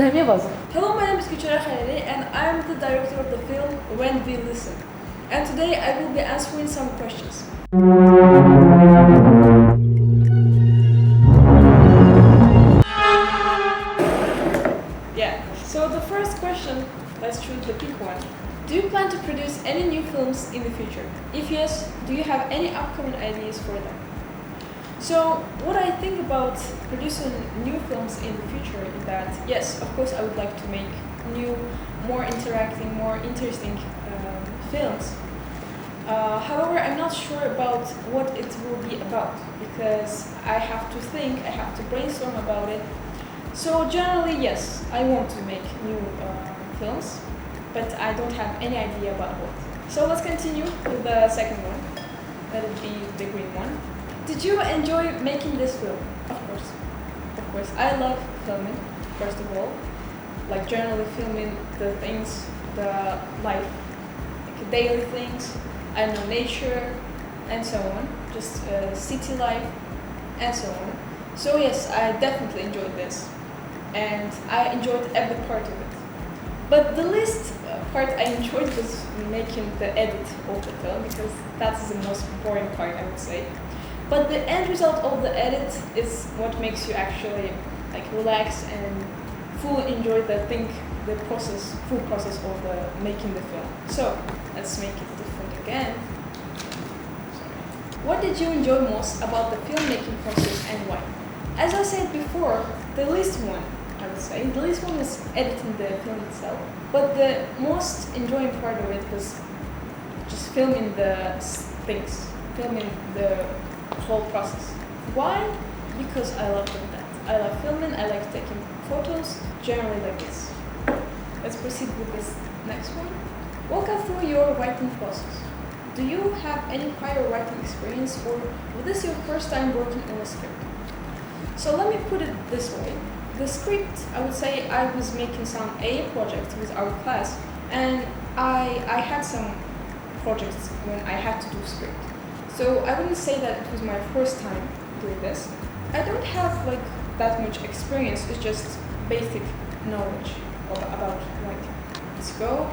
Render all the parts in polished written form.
Hello, my name is Gulchohra Khalili and I'm the director of the film When We Listen. And today I will be answering some questions. Yeah, so the first question, let's choose the big one. Do you plan to produce any new films in the future? If yes, do you have any upcoming ideas for them? So what I think about producing new films in the future is that, yes, of course I would like to make new, more interacting, more interesting films. However, I'm not sure about what it will be about because I have to think, I have to brainstorm about it. So generally, yes, I want to make new films, but I don't have any idea about what. So let's continue with the second one. That would be the green one. Did you enjoy making this film? Of course. Of course. I love filming, first of all. Like generally filming the things, the life, like daily things, I know nature, and so on. Just city life, and so on. So yes, I definitely enjoyed this. And I enjoyed every part of it. But the least part I enjoyed was making the edit of the film because that's the most boring part, I would say. But the end result of the edit is what makes you actually like relax and fully enjoy the full process of making the film. So let's make it different again. Sorry. What did you enjoy most about the filmmaking process and why? As I said before, the least one, I would say, the least one was editing the film itself. But the most enjoying part of it was just filming the things, filming the whole process. Why? Because I love doing that. I love filming, I like taking photos, generally like this. Let's proceed with this next one. Walk us through your writing process. Do you have any prior writing experience or was this your first time working on a script? So let me put it this way. The script, I would say I was making some A project with our class and I had some projects when I had to do script. So I wouldn't say that it was my first time doing this. I don't have like that much experience, it's just basic knowledge about writing. Let's go.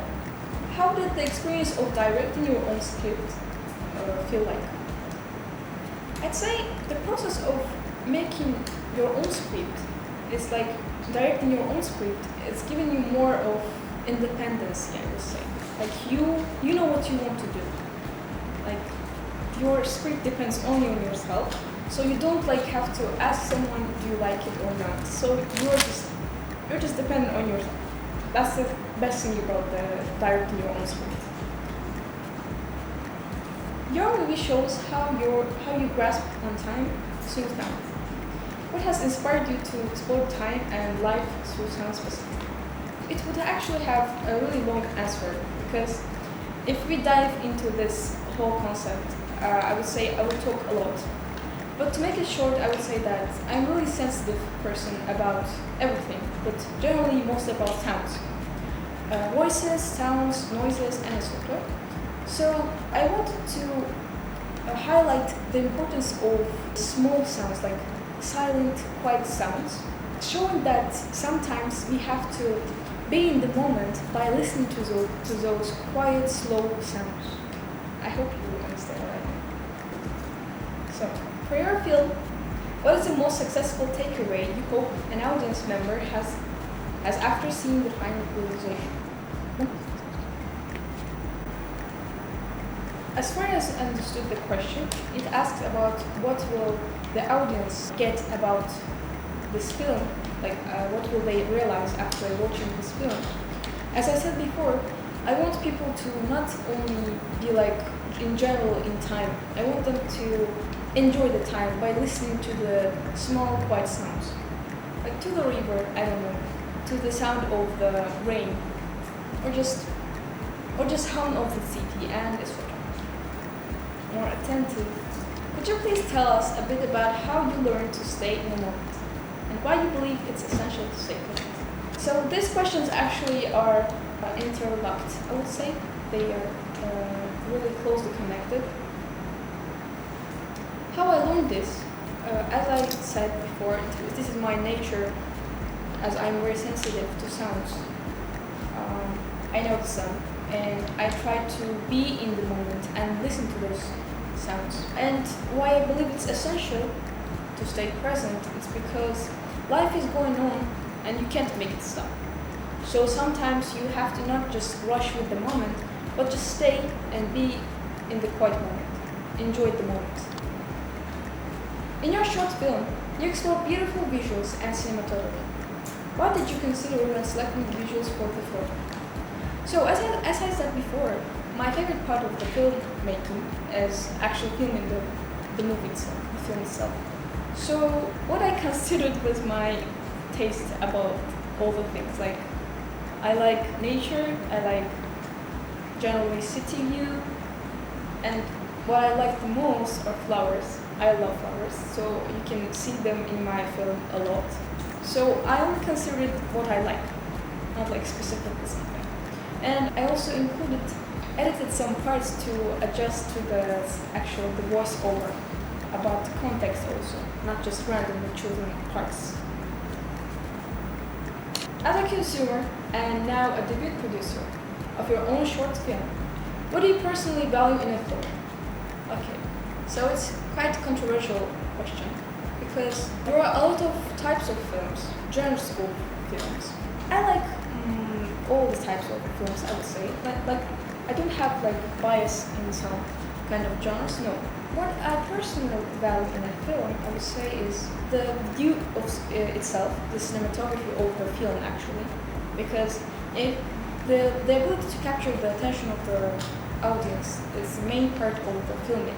How did the experience of directing your own script feel like? I'd say the process of making your own script is like directing your own script. It's giving you more of independence, I would say. Like you know what you want to do. Like your script depends only on yourself, so you don't like have to ask someone do you like it or not. So you're just dependent on yourself. That's the best thing about directing your own script. Your movie shows how you grasp on time through sound. What has inspired you to explore time and life through sound specifically? It would actually have a really long answer because if we dive into this whole concept, I would say I would talk a lot. But to make it short, I would say that I'm a really sensitive person about everything, but generally mostly about sounds. Voices, sounds, noises, and etc. So I wanted to highlight the importance of small sounds, like silent, quiet sounds, showing that sometimes we have to be in the moment by listening to those quiet, slow sounds. I hope you understand what I mean. So, for your film, what is the most successful takeaway you hope an audience member has after seeing the final realization? As far as I understood the question, it asks about what will the audience get about this film, like what will they realize after watching this film. As I said before, I want people to not only be like in general in time, I want them to enjoy the time by listening to the small quiet sounds. Like to the river, I don't know, to the sound of the rain, or just hum of the city and etc. More attentive. Could you please tell us a bit about how you learn to stay in the moment and why you believe it's essential to stay present? So these questions actually are interlocked, I would say. They are really closely connected. How I learned this, as I said before, this is my nature as I'm very sensitive to sounds, I notice them and I try to be in the moment and listen to those sounds. And why I believe it's essential to stay present is because life is going on and you can't make it stop. So sometimes you have to not just rush with the moment, but just stay and be in the quiet moment. Enjoy the moment. In your short film, you explore beautiful visuals and cinematography. What did you consider when selecting the visuals for the film? So as I said before, my favorite part of the filmmaking is actually filming the movie itself, the film itself. So what I considered was my taste about all the things. Like, I like nature, I like generally city view, and what I like the most are flowers. I love flowers, so you can see them in my film a lot. So I only considered what I like, not like specifically something. And I also edited some parts to adjust to the voiceover about the context also, not just randomly chosen parts. As a consumer and now a debut producer of your own short film, what do you personally value in a film? Okay, so it's quite a controversial question because there are a lot of types of films, genres of films. I like all the types of films, I would say, but like I don't have like bias in some kind of genres. No. What I personally value in a film, I would say, is the view of itself, the cinematography of the film actually, because the ability to capture the attention of the audience is the main part of the filmmaking,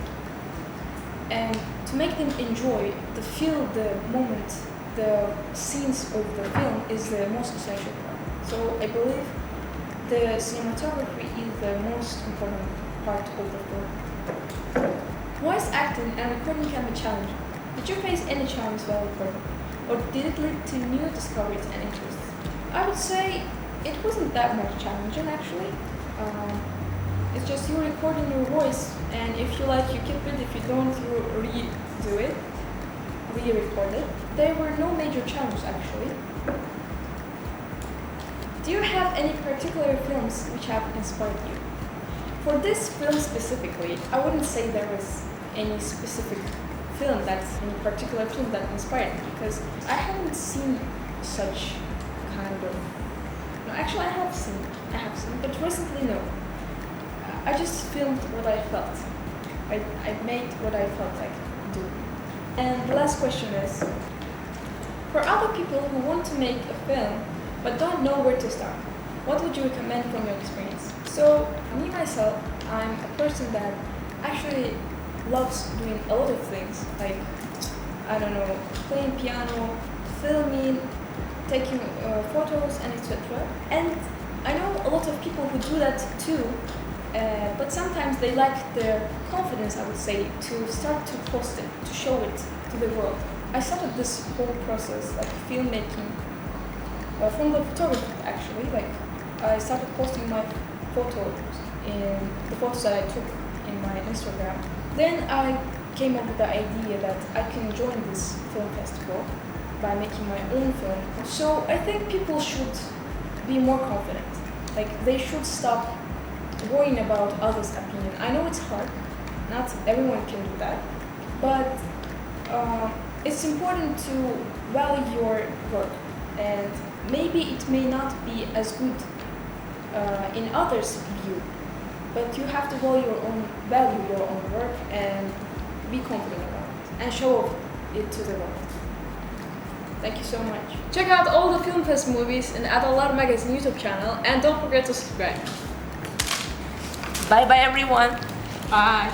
and to make them enjoy, to feel the moment, the scenes of the film is the most essential part. So I believe the cinematography is the most important part of the film. Voice acting and recording can be challenging. Did you face any challenge while recording? Or did it lead to new discoveries and interests? I would say it wasn't that much challenging actually. It's just you're recording your voice, and if you like, you keep it. If you don't, you redo it, re-record it. There were no major challenges actually. Do you have any particular films which have inspired you? For this film specifically, I wouldn't say there was any specific film any particular film that inspired me, because I haven't seen such kind of. No, actually, I have seen, but recently no. I just filmed what I felt. I made what I felt like doing. And the last question is, for other people who want to make a film but don't know where to start, what would you recommend from your experience? So, me myself, I'm a person that actually loves doing a lot of things, like, I don't know, playing piano, filming, taking photos, and etc. And I know a lot of people who do that too, but sometimes they lack the confidence, I would say, to start to post it, to show it to the world. I started this whole process, like filmmaking, from the photography actually. Like, I started posting my photos the photos that I took in my Instagram. Then I came up with the idea that I can join this film festival by making my own film. So I think people should be more confident. Like, they should stop worrying about others' opinion. I know it's hard, not everyone can do that, but it's important to value your work, and maybe it may not be as good in others' view, but you have to value your own work and be confident about it and show it to the world. Thank you so much. Check out all the Filmfest movies in Adalar Magazine YouTube channel, and don't forget to subscribe. Bye bye everyone. Bye.